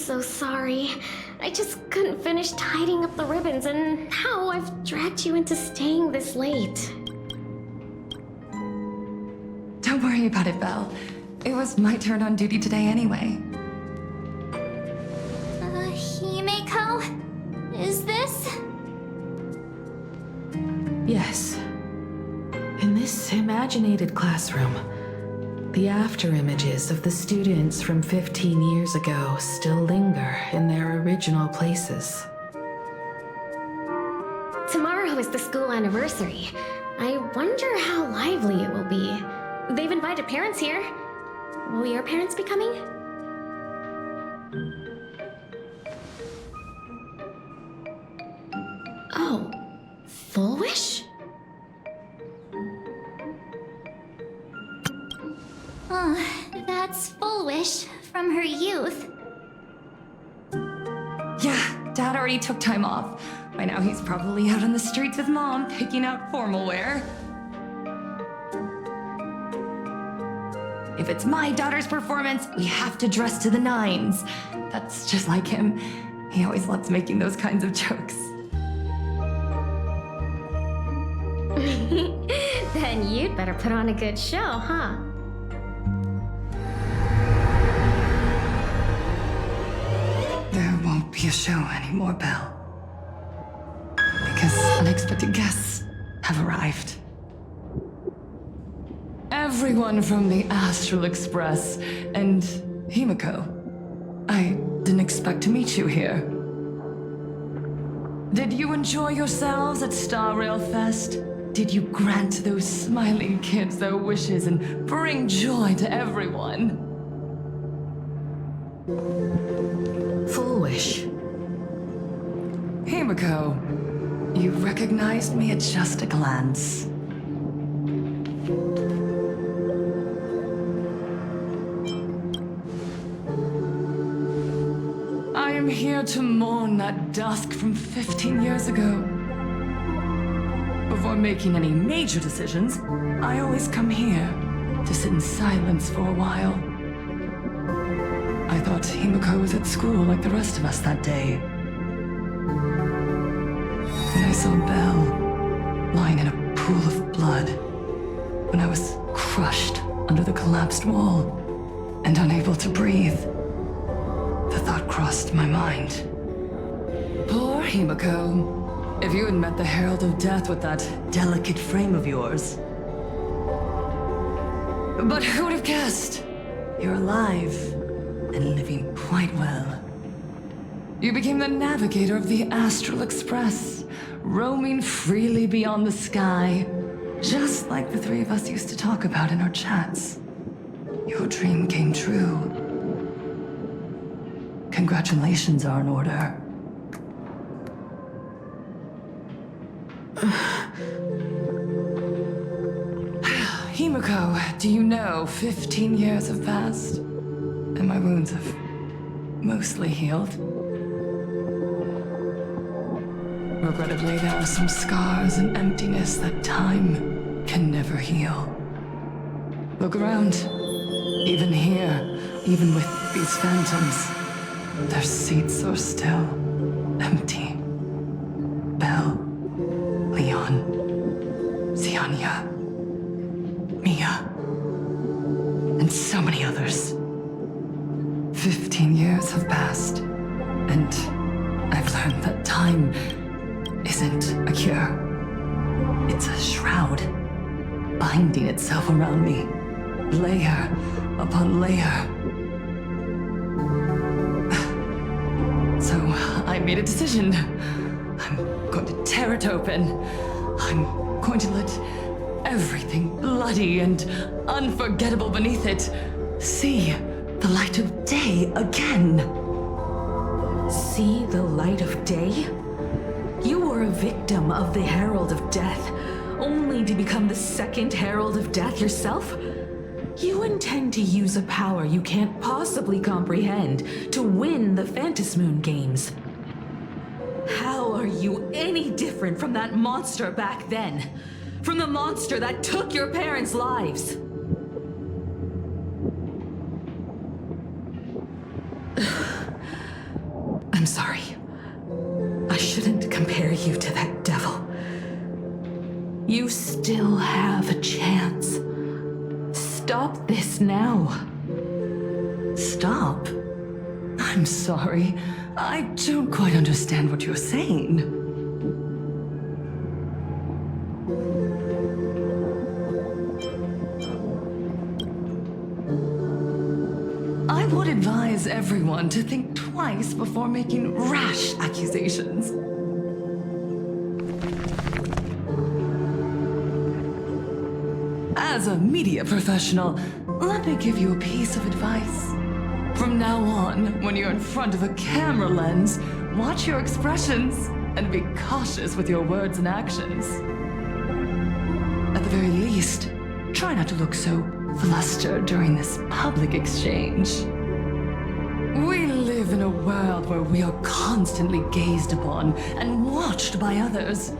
so sorry. I just couldn't finish tidying up the ribbons, and now I've dragged you into staying this late. Don't worry about it, Belle. It was my turn on duty today anyway. Himeko? Is this? Yes. In this imaginated classroom, the after-images of the students from 15 years ago still linger in their original places. Tomorrow is the school anniversary. I wonder how lively it will be. They've invited parents here. Will your parents be coming? Oh, Fulwish? That's Fulwish from her youth. Yeah, Dad already took time off. By now he's probably out on the streets with Mom, picking out formal wear. If it's my daughter's performance, we have to dress to the nines. That's just like him. He always loves making those kinds of jokes. Then you'd better put on a good show, huh? There won't be a show anymore, Belle. Because unexpected guests have arrived. Everyone from the Astral Express and Himeko. I didn't expect to meet you here. Did you enjoy yourselves at Star Rail Fest? Did you grant those smiling kids their wishes and bring joy to everyone? Fulwish. Himeko, you recognized me at just a glance. I am here to mourn that dusk from 15 years ago. Before making any major decisions, I always come here to sit in silence for a while. I thought Himeko was at school like the rest of us that day. When I saw Belle lying in a pool of blood, when I was crushed under the collapsed wall and unable to breathe, the thought crossed my mind. Poor Himeko. If you had met the Herald of Death with that delicate frame of yours. But who would have guessed? You're alive and living quite well. You became the navigator of the Astral Express, roaming freely beyond the sky, just like the three of us used to talk about in our chats. Your dream came true. Congratulations are in order. Himeko, do you know 15 years have passed, and my wounds have mostly healed? Regrettably, there are some scars and emptiness that time can never heal. Look around. Even here, even with these phantoms, their seats are still empty. Belle, Leon, Xianya, Mia, and so many others. 15 years have passed, and I've learned that time isn't a cure. It's a shroud, binding itself around me, layer upon layer. So I made a decision. I'm going to tear it open. I'm going to let everything bloody and unforgettable beneath it see the light of day again. See the light of day? You were a victim of the Herald of Death, only to become the second Herald of Death yourself? You intend to use a power you can't possibly comprehend to win the Phantasmoon games. How are you any different from that monster back then? From the monster that took your parents' lives? I'm sorry. I shouldn't compare you to that devil. You still have a chance. Stop this now. Stop? I'm sorry. I don't quite understand what you're saying. I would advise everyone to think twice before making rash accusations. As a media professional, let me give you a piece of advice. From now on, when you're in front of a camera lens, watch your expressions and be cautious with your words and actions. At the very least, try not to look so flustered during this public exchange. We live in a world where we are constantly gazed upon and watched by others.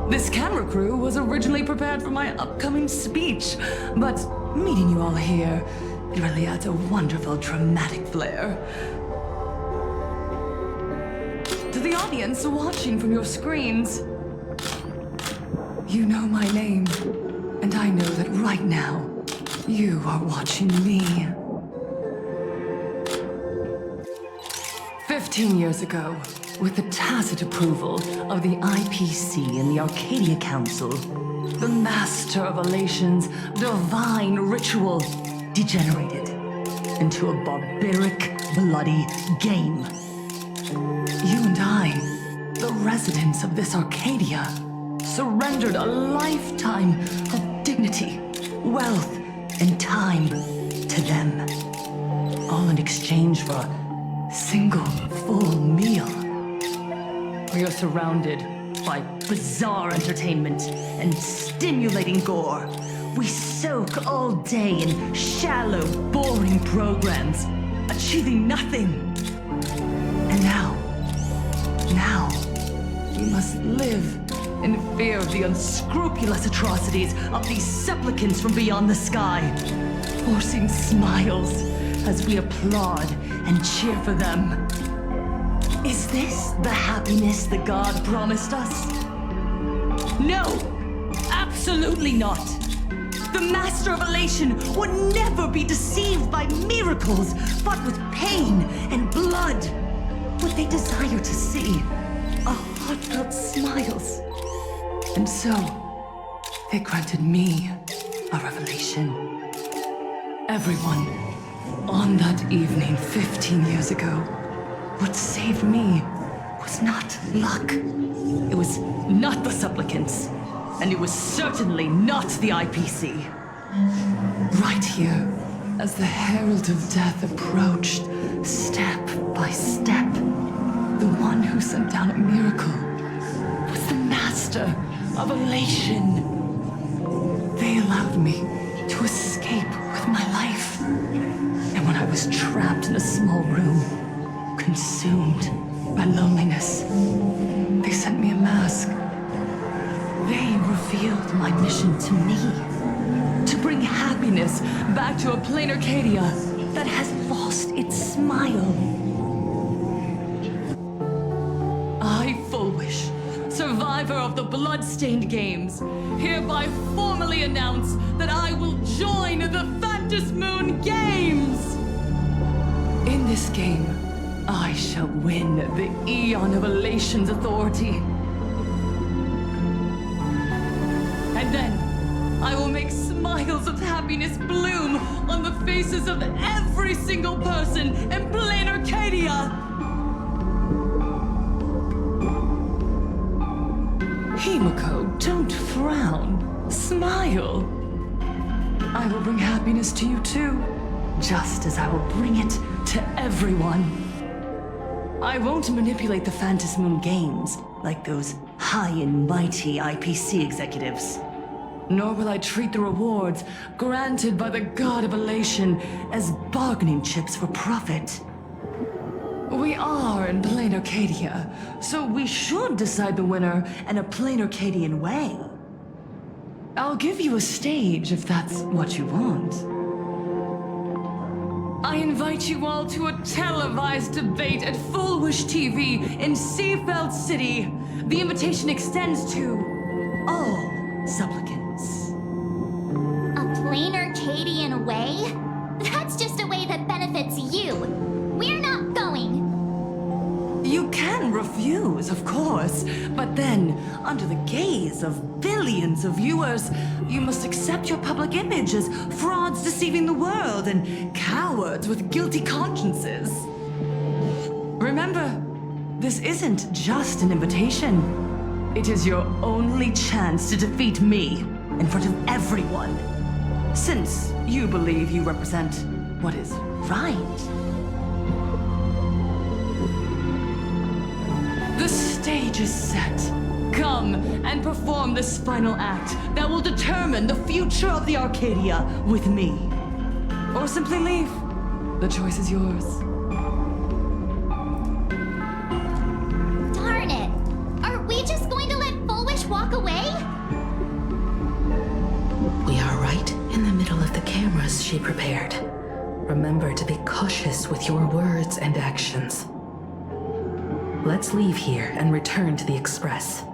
This camera crew was originally prepared for my upcoming speech, but meeting you all here, it really adds a wonderful dramatic flair. To the audience watching from your screens, you know my name, and I know that right now, you are watching me. 15 years ago, with the tacit approval of the IPC and the Arcadia Council, the Master of Elation's divine ritual degenerated into a barbaric, bloody game. You and I, the residents of this Arcadia, surrendered a lifetime of dignity, wealth, and time to them, all in exchange for a single full meal. We are surrounded by bizarre entertainment and stimulating gore. We soak all day in shallow, boring programs, achieving nothing. And now, we must live in fear of the unscrupulous atrocities of these supplicants from beyond the sky, forcing smiles as we applaud and cheer for them. Is this the happiness that God promised us? No! Absolutely not! The Master of Elation would never be deceived by miracles, but with pain and blood. What they desire to see are heartfelt smiles. And so, they granted me a revelation. Everyone, on that evening 15 years ago, what saved me was not luck. It was not the supplicants, and it was certainly not the IPC. Right here, as the Herald of Death approached, step by step, the one who sent down a miracle was the Master of Elation. They allowed me to escape with my life. And when I was trapped in a small room, consumed by loneliness, they sent me a mask. They revealed my mission to me, to bring happiness back to a Planarcadia that has lost its smile. I, Fulwish, survivor of the Bloodstained Games, hereby formally announce that I will join the Phantom Moon Games! In this game, I shall win the Eon of Elation's authority. And then, I will make smiles of happiness bloom on the faces of every single person in Planarcadia! Himeko, don't frown. Smile. I will bring happiness to you too, just as I will bring it to everyone. I won't manipulate the Phantom Moon Games like those high and mighty IPC executives. Nor will I treat the rewards granted by the God of Elation as bargaining chips for profit. We are in Planarcadia, so we should decide the winner in a Planarcadian way. I'll give you a stage if that's what you want. I invite you all to a televised debate at Fulwish TV in Seafeld City. The invitation extends to all supplicants. A Planarcadian way? That's just a way that benefits you. We're not going. You can refuse, of course, but then, under the gaze of billions of viewers, you must accept your public image as frauds deceiving the world and cowards with guilty consciences. Remember, this isn't just an invitation. It is your only chance to defeat me in front of everyone, since you believe you represent what is right. The stage is set. Come and perform this final act that will determine the future of the Arcadia with me. Or simply leave. The choice is yours. Darn it! Are we just going to let Fulwish walk away? We are right in the middle of the cameras she prepared. Remember to be cautious with your words and actions. Let's leave here and return to the Express.